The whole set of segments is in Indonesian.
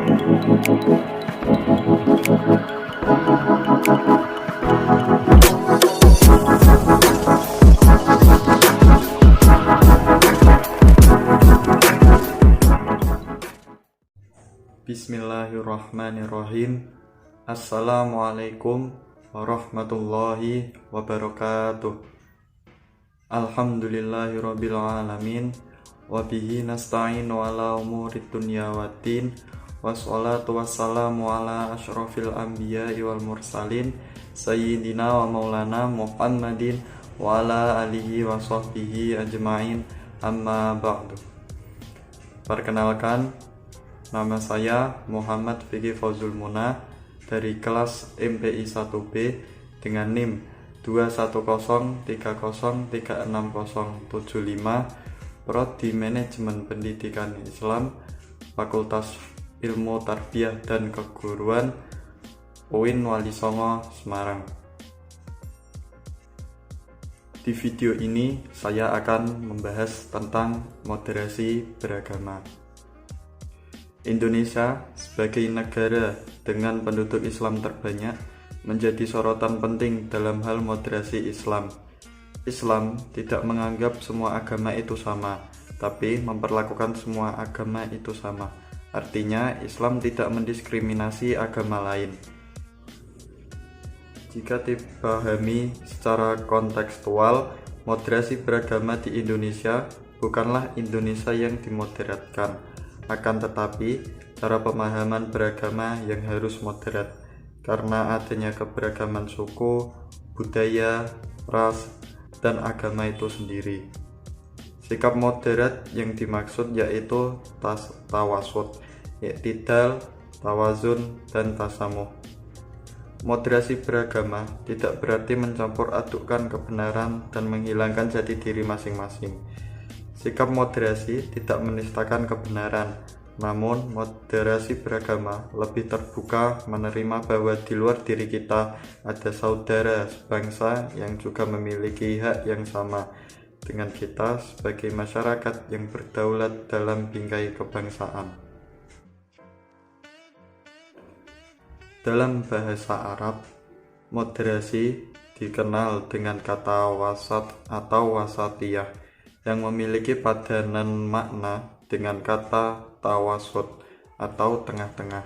Bismillahirrahmanirrahim. Assalamualaikum warahmatullahi wabarakatuh. Alhamdulillahirabbil alamin wa bihi nasta'inu ala umurid dunya waddin. Wassalatu wassalamu ala asyrafil anbiya'i wal mursalin sayyidina wa maulana Muhammadin wa ala alihi wa sahbihi ajma'in, amma ba'du. Perkenalkan, nama saya Muhammad Fikri Fauzul Muna dari kelas MPI 1B dengan NIM 21030360075, Prodi Manajemen Pendidikan Islam, Fakultas Ilmu Tarbiyah dan Keguruan, UIN Wali Songo, Semarang. Di video ini saya akan membahas tentang moderasi beragama. Indonesia sebagai negara dengan penduduk Islam terbanyak menjadi sorotan penting dalam hal moderasi Islam. Islam tidak menganggap semua agama itu sama, tapi memperlakukan semua agama itu sama. Artinya, Islam tidak mendiskriminasi agama lain. Jika dipahami secara kontekstual, moderasi beragama di Indonesia bukanlah Indonesia yang dimoderatkan. Akan tetapi, cara pemahaman beragama yang harus moderat karena adanya keberagaman suku, budaya, ras, dan agama itu sendiri. Sikap moderat yang dimaksud yaitu tawasud, i'tidal, tawazun, dan tasamuh. Moderasi beragama tidak berarti mencampur adukkan kebenaran dan menghilangkan jati diri masing-masing. Sikap moderasi tidak menistakan kebenaran, namun moderasi beragama lebih terbuka menerima bahwa di luar diri kita ada saudara sebangsa yang juga memiliki hak yang sama dengan kita sebagai masyarakat yang berdaulat dalam bingkai kebangsaan. Dalam bahasa Arab, moderasi dikenal dengan kata wasat atau wasatiyah yang memiliki padanan makna dengan kata tawasud atau tengah-tengah.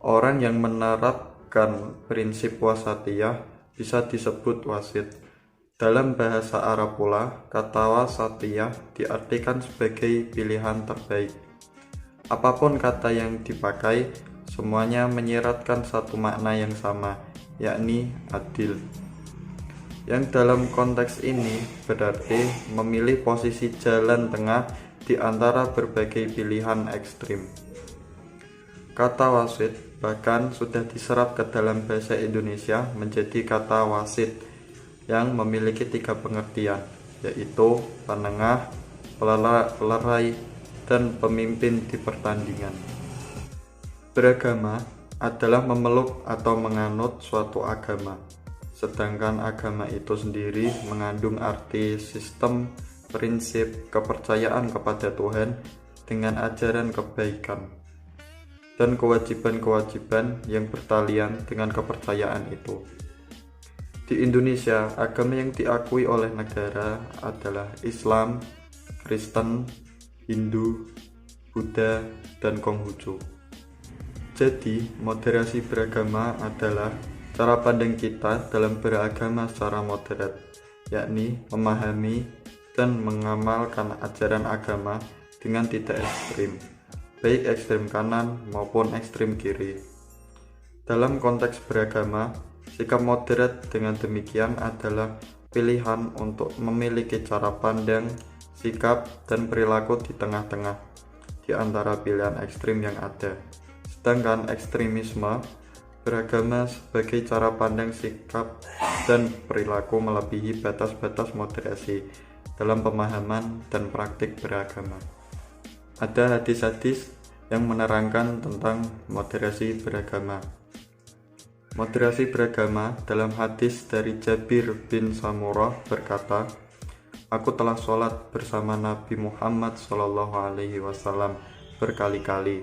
Orang yang menerapkan prinsip wasatiyah bisa disebut wasit. Dalam bahasa Arab pula, kata wasatiyah diartikan sebagai pilihan terbaik. Apapun kata yang dipakai, semuanya menyiratkan satu makna yang sama, yakni adil. Yang dalam konteks ini berarti memilih posisi jalan tengah di antara berbagai pilihan ekstrim. Kata wasit bahkan sudah diserap ke dalam bahasa Indonesia menjadi kata wasit yang memiliki 3 pengertian, yaitu penengah, pelerai, dan pemimpin di pertandingan. Beragama adalah memeluk atau menganut suatu agama. Sedangkan agama itu sendiri mengandung arti sistem, prinsip, kepercayaan kepada Tuhan dengan ajaran kebaikan dan kewajiban-kewajiban yang bertalian dengan kepercayaan itu. Di Indonesia, agama yang diakui oleh negara adalah Islam, Kristen, Hindu, Buddha, dan Konghucu. Jadi, moderasi beragama adalah cara pandang kita dalam beragama secara moderat, yakni memahami dan mengamalkan ajaran agama dengan tidak ekstrim, baik ekstrim kanan maupun ekstrim kiri. Dalam konteks beragama, sikap moderat dengan demikian adalah pilihan untuk memiliki cara pandang, sikap, dan perilaku di tengah-tengah di antara pilihan ekstrim yang ada. Sedangkan ekstremisme beragama sebagai cara pandang, sikap, dan perilaku melebihi batas-batas moderasi dalam pemahaman dan praktik beragama. Ada hadis-hadis yang menerangkan tentang moderasi beragama. Moderasi beragama dalam hadis dari Jabir bin Samurah berkata, "Aku telah sholat bersama Nabi Muhammad SAW berkali-kali.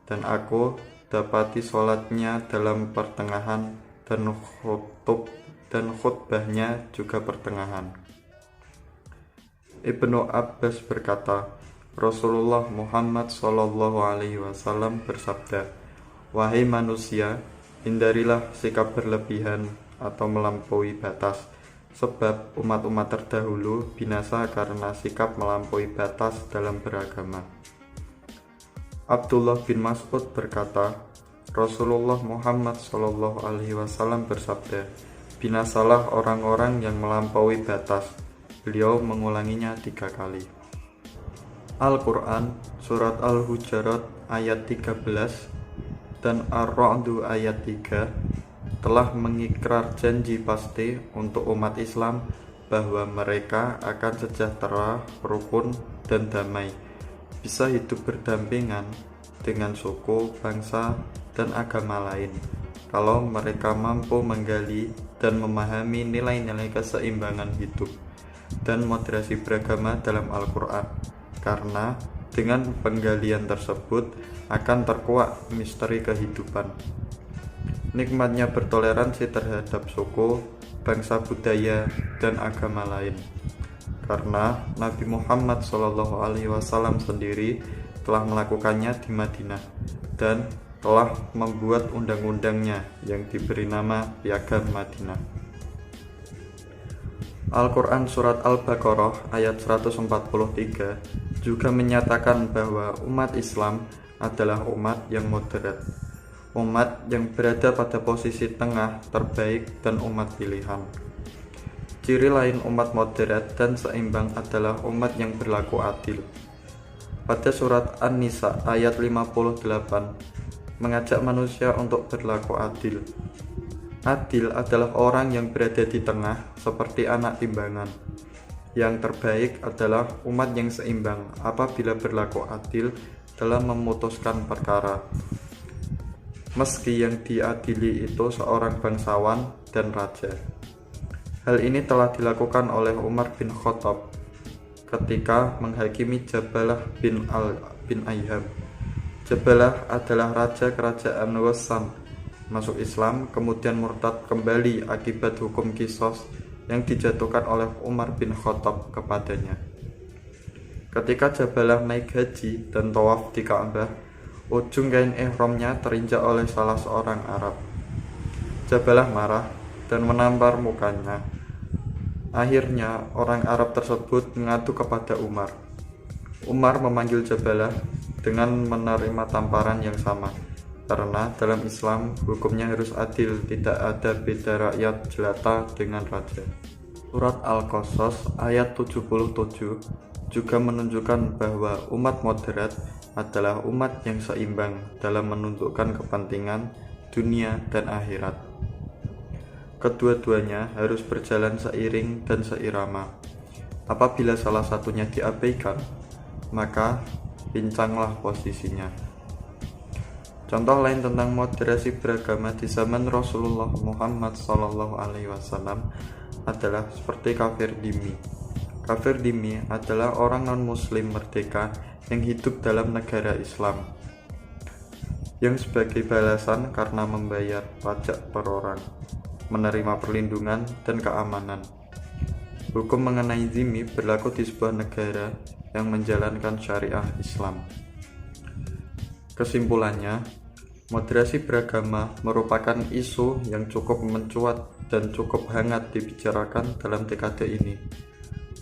dan aku dapati sholatnya dalam pertengahan dan khutbahnya juga pertengahan. Ibnu Abbas berkata, Rasulullah Muhammad SAW bersabda, "Wahai manusia, hindarilah sikap berlebihan atau melampaui batas, sebab umat-umat terdahulu binasa karena sikap melampaui batas dalam beragama." Abdullah bin Mas'ud berkata, Rasulullah Muhammad SAW bersabda, "Binasalah orang-orang yang melampaui batas." Beliau mengulanginya 3 kali. Al-Quran Surat Al-Hujurat ayat 13 dan Ar-Ra'd ayat 3 telah mengikrar janji pasti untuk umat Islam bahwa mereka akan sejahtera, rukun, dan damai, bisa hidup berdampingan dengan suku, bangsa, dan agama lain kalau mereka mampu menggali dan memahami nilai-nilai keseimbangan hidup dan moderasi beragama dalam Al-Quran, karena dengan penggalian tersebut akan terkuak misteri kehidupan. Nikmatnya bertoleransi terhadap suku, bangsa, budaya, dan agama lain, karena Nabi Muhammad SAW sendiri telah melakukannya di Madinah dan telah membuat undang-undangnya yang diberi nama Piagam Madinah. Al-Quran Surat Al-Baqarah ayat 143 juga menyatakan bahwa umat Islam adalah umat yang moderat, umat yang berada pada posisi tengah terbaik, dan umat pilihan. Ciri lain umat moderat dan seimbang adalah umat yang berlaku adil. Pada surat An-Nisa ayat 58 mengajak manusia untuk berlaku adil. Adil adalah orang yang berada di tengah seperti anak timbangan. Yang terbaik adalah umat yang seimbang apabila berlaku adil dalam memutuskan perkara. Meski yang diadili itu seorang bangsawan dan raja. Hal ini telah dilakukan oleh Umar bin Khattab ketika menghakimi Jabalah bin Ayham. Jabalah adalah raja kerajaan Ghassan, masuk Islam kemudian murtad kembali akibat hukum Qisas yang dijatuhkan oleh Umar bin Khattab kepadanya. Ketika Jabalah naik haji dan tawaf di Ka'bah, ujung kain ihramnya terinjak oleh salah seorang Arab. Jabalah marah dan menampar mukanya. Akhirnya orang Arab tersebut mengadu kepada Umar. Umar memanggil Jabalah dengan menerima tamparan yang sama, karena dalam Islam hukumnya harus adil, tidak ada beda rakyat jelata dengan raja. Surat Al-Qasas ayat 77 juga menunjukkan bahwa umat moderat adalah umat yang seimbang dalam menunjukkan kepentingan dunia dan akhirat. Kedua-duanya harus berjalan seiring dan seirama. Apabila salah satunya diabaikan, maka pincanglah posisinya. Contoh lain tentang moderasi beragama di zaman Rasulullah Muhammad SAW adalah seperti kafir dhimmi. Kafir dhimmi adalah orang non-muslim merdeka yang hidup dalam negara Islam, yang sebagai balasan karena membayar pajak per orang, menerima perlindungan dan keamanan. Hukum mengenai dhimmi berlaku di sebuah negara yang menjalankan syariah Islam. Kesimpulannya, moderasi beragama merupakan isu yang cukup mencuat dan cukup hangat dibicarakan dalam dekade ini.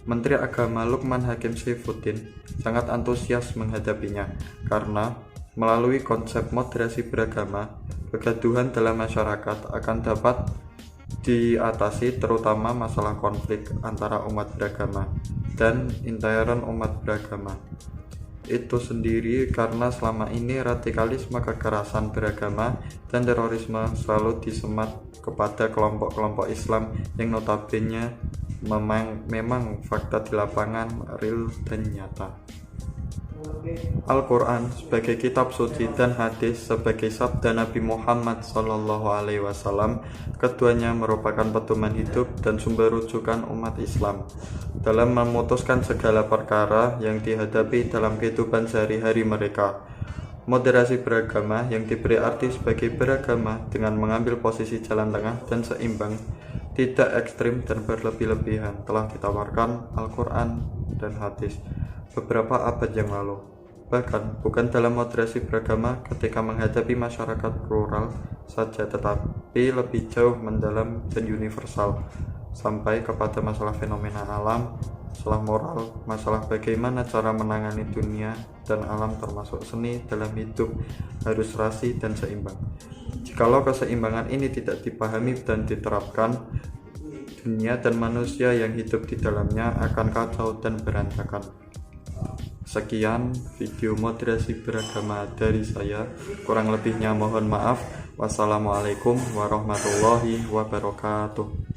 Menteri Agama Lukman Hakim Saifuddin sangat antusias menghadapinya karena melalui konsep moderasi beragama, kegaduhan dalam masyarakat akan dapat diatasi, terutama masalah konflik antara umat beragama dan intern umat beragama itu sendiri, karena selama ini radikalisme, kekerasan beragama, dan terorisme selalu disemat kepada kelompok-kelompok Islam yang notabene memang fakta di lapangan real dan nyata. Al-Quran sebagai kitab suci dan hadis sebagai sabda Nabi Muhammad SAW, keduanya merupakan pedoman hidup dan sumber rujukan umat Islam dalam memutuskan segala perkara yang dihadapi dalam kehidupan sehari-hari mereka. Moderasi beragama yang diberi arti sebagai beragama dengan mengambil posisi jalan tengah dan seimbang, tidak ekstrim dan berlebih-lebihan, telah ditawarkan Al-Quran dan hadis beberapa abad yang lalu. Bahkan bukan dalam moderasi beragama ketika menghadapi masyarakat plural saja, tetapi lebih jauh mendalam dan universal, sampai kepada masalah fenomena alam, masalah moral, masalah bagaimana cara menangani dunia dan alam termasuk seni dalam hidup harus rasi dan seimbang. Jikalau keseimbangan ini tidak dipahami dan diterapkan, dunia dan manusia yang hidup di dalamnya akan kacau dan berantakan. Sekian video moderasi beragama dari saya, kurang lebihnya mohon maaf. Wassalamualaikum warahmatullahi wabarakatuh.